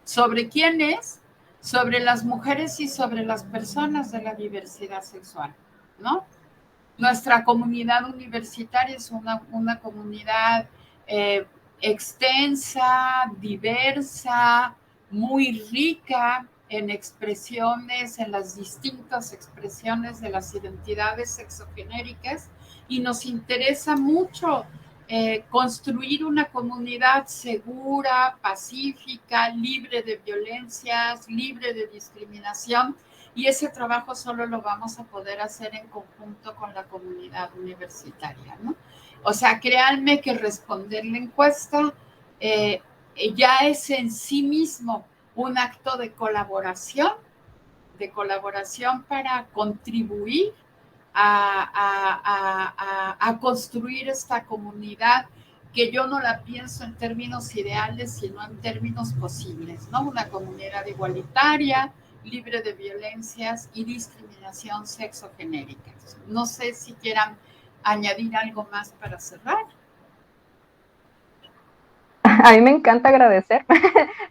¿Sobre quiénes? Sobre las mujeres y sobre las personas de la diversidad sexual, ¿no? Nuestra comunidad universitaria es una comunidad extensa, diversa, muy rica en expresiones, en las distintas expresiones de las identidades sexogenéricas, y nos interesa mucho construir una comunidad segura, pacífica, libre de violencias, libre de discriminación, y ese trabajo solo lo vamos a poder hacer en conjunto con la comunidad universitaria, ¿no? O sea, créanme que responder la encuesta ya es en sí mismo un acto de colaboración para contribuir a construir esta comunidad, que yo no la pienso en términos ideales, sino en términos posibles, ¿no? Una comunidad igualitaria, libre de violencias y discriminación sexogenérica. No sé si quieran añadir algo más para cerrar. A mí me encanta agradecer.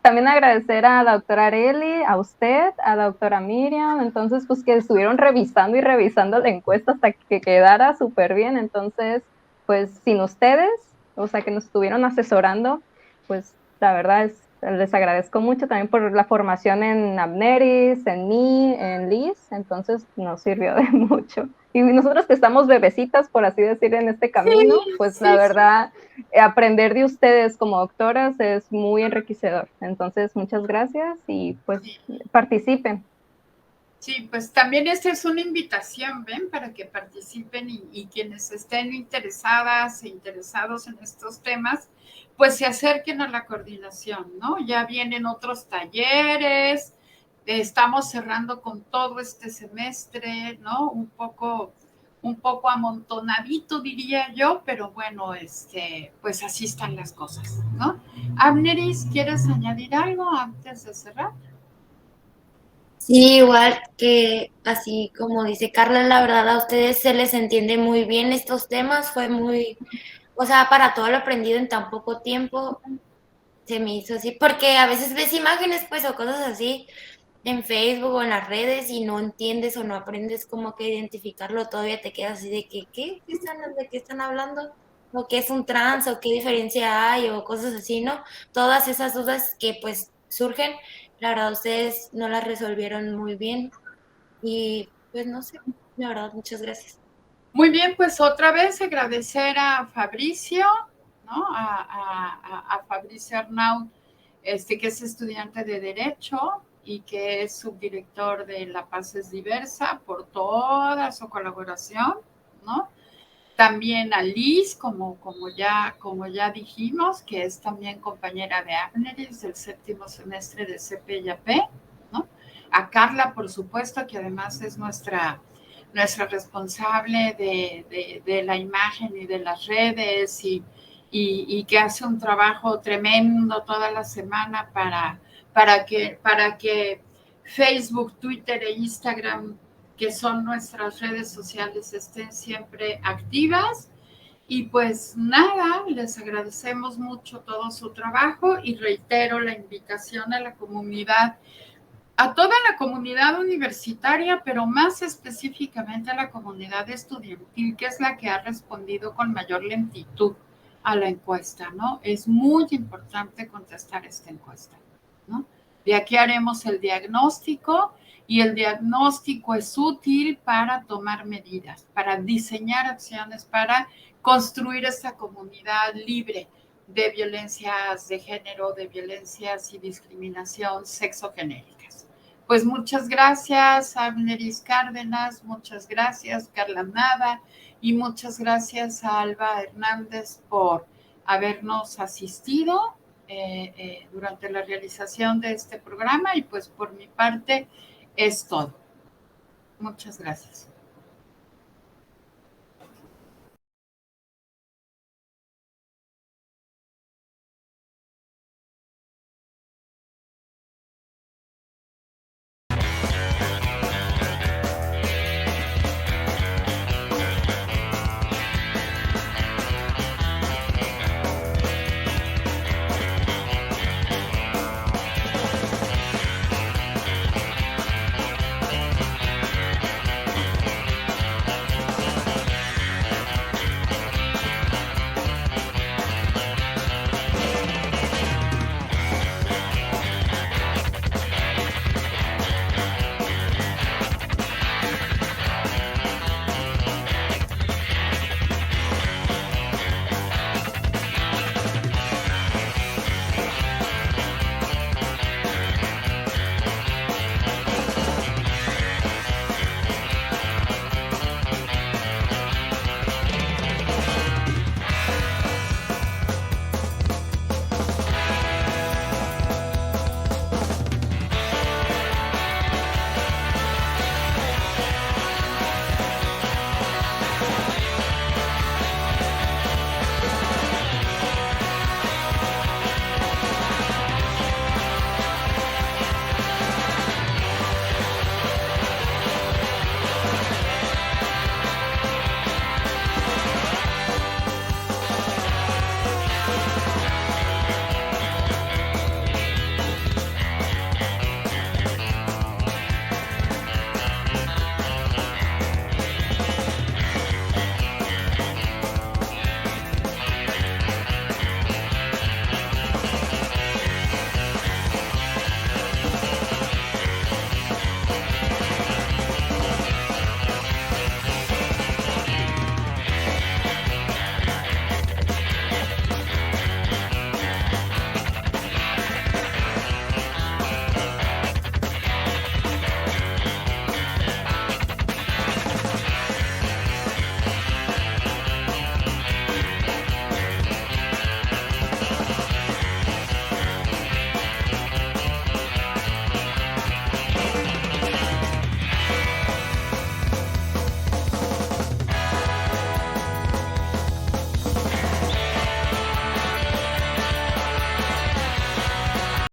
También agradecer a la doctora Areli, a usted, a la doctora Miriam, entonces pues que estuvieron revisando y revisando la encuesta hasta que quedara súper bien. Entonces, pues sin ustedes, o sea, que nos estuvieron asesorando, pues la verdad les agradezco mucho también por la formación en Abneris, en mí, en Liz, entonces nos sirvió de mucho. Y nosotros que estamos bebecitas, por así decir, en este camino, pues la verdad, aprender de ustedes como doctoras es muy enriquecedor. Entonces, muchas gracias y pues participen. Sí, pues también esta es una invitación, ¿ven? Para que participen y quienes estén interesadas e interesados en estos temas, pues se acerquen a la coordinación, ¿no? Ya vienen otros talleres, estamos cerrando con todo este semestre, ¿no? Un poco amontonadito, diría yo, pero bueno, pues así están las cosas, ¿no? Abneris, ¿quieres añadir algo antes de cerrar? Sí, igual que así como dice Carla, la verdad a ustedes se les entiende muy bien estos temas, fue muy, o sea, para todo lo aprendido en tan poco tiempo, se me hizo así, porque a veces ves imágenes pues o cosas así en Facebook o en las redes y no entiendes o no aprendes como que identificarlo, todavía te quedas así de que, ¿de qué están hablando? ¿O qué es un trans? ¿O qué diferencia hay? O cosas así, ¿no? Todas esas dudas que pues surgen, la verdad ustedes no las resolvieron muy bien y pues no sé, la verdad, muchas gracias. Muy bien, pues otra vez agradecer a Fabricio, ¿no? A Fabricio Arnaud, que es estudiante de Derecho y que es subdirector de La Paz es Diversa, por toda su colaboración, ¿no? También a Liz, como ya dijimos, que es también compañera de Abneris del 7º semestre de CP&AP, ¿no? A Carla, por supuesto, que además es nuestra responsable de la imagen y de las redes y que hace un trabajo tremendo toda la semana para que Facebook, Twitter e Instagram, que son nuestras redes sociales, estén siempre activas. Y pues nada, les agradecemos mucho todo su trabajo y reitero la invitación a la comunidad, a toda la comunidad universitaria, pero más específicamente a la comunidad estudiantil, que es la que ha respondido con mayor lentitud a la encuesta, ¿no? Es muy importante contestar esta encuesta, ¿no? De aquí haremos el diagnóstico y el diagnóstico es útil para tomar medidas, para diseñar acciones, para construir esta comunidad libre de violencias de género, de violencias y discriminación sexogenéricas. Pues muchas gracias, Abneris Cárdenas, muchas gracias, Carla Nava, y muchas gracias a Alba Hernández por habernos asistido durante la realización de este programa y pues por mi parte es todo. Muchas gracias.